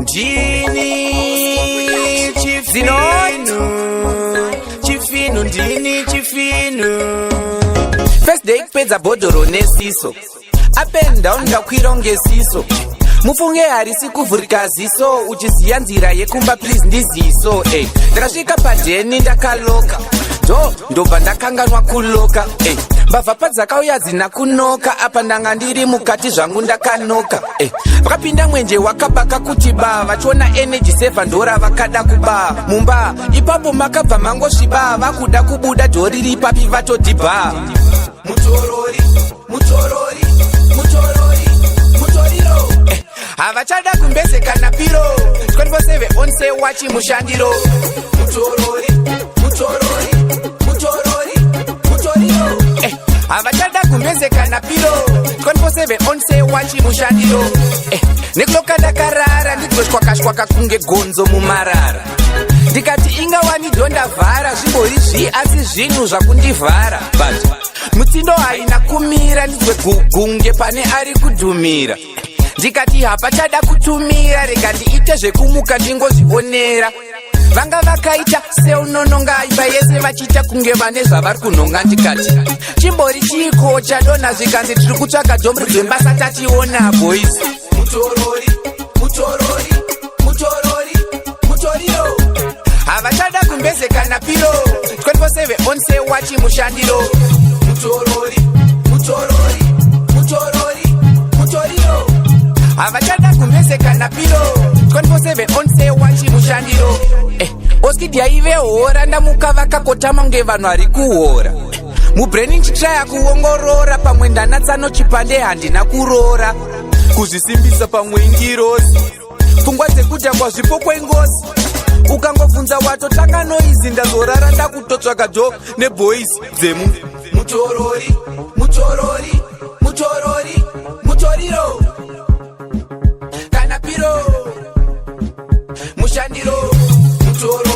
Ndini chifinu ndini chifinu. First day kupedza bhodhoro nesiso, up and down ndakwira ngesiso. Mufunge harisi kuvhurika ziso, uchiziya nzira yekumba please ndiziso. Ndakasvika padheni ndakaloka, ndobva ndakanganwa kuloka. Mbavha padzakauya dzina kunoka, apa ndanga ndiri mukati zvangu ndakanoka. Vakapinda mwenje wakabaka kuti ba, vachiona energy saver ndora vakada kuba mumba. Ipapo makabva mangosviba, vakuda kubuda dhori ripapi vatodhibha. Mutorori, mutorori, mutorori, mutoriro. Havachada kumbezeka na piro, 24/7 onse wachi mushandiro. Mutorori, mutorori, mutorori, mutoriro. Havachada kumbezeka na piro, 24/7 onse wachi mushandiro. Nekuloka ndakarara ndidzoswakashwaka kunge gonzo mumarara. Ndikati ingawani ndondavhara, zvimbori asi zvinhu zvakundivhara. But mutsindo haina kumira, ndidzwe gugunge pane ari kudhumira. Ndikati hapachada kutumira, rega ndiite zvekumuka ndingozvionera. Vanga vakaita seunononga imba yese vachiita kunge vane zvavari kunhonga. Ndikati chimbori chiko chadonha zvikanzi tiri kutsvaga dhombi dzembasa tationa boys. Mutorori, mutorori, mutorori, mutoriro. Havachada kumbezeka na piro, 24/7 onse wachi mushandiro. Mutorori, mutorori, mutorori, mutoriro. Havachada kumbezeka na piro, 24/7 onse wachi mushandiro. Oskidi yaive hora, ndamuka vakakotama nge vanhu vari kuhora. Mubreni nchitraya kuongorora, pamwe ndanatsano chipande handina kurora. Kuzvisimbisa pamwe ingirosi, pfungwa dzekuta kwazvipo kwengozi. Ukangobvunza watotanga noizi, ndazorara ndakutotsvaga dho neboys dzemu. Mutorori, mutorori, mutorori, mutoriro. Kana piro, mushandiro, mutorori.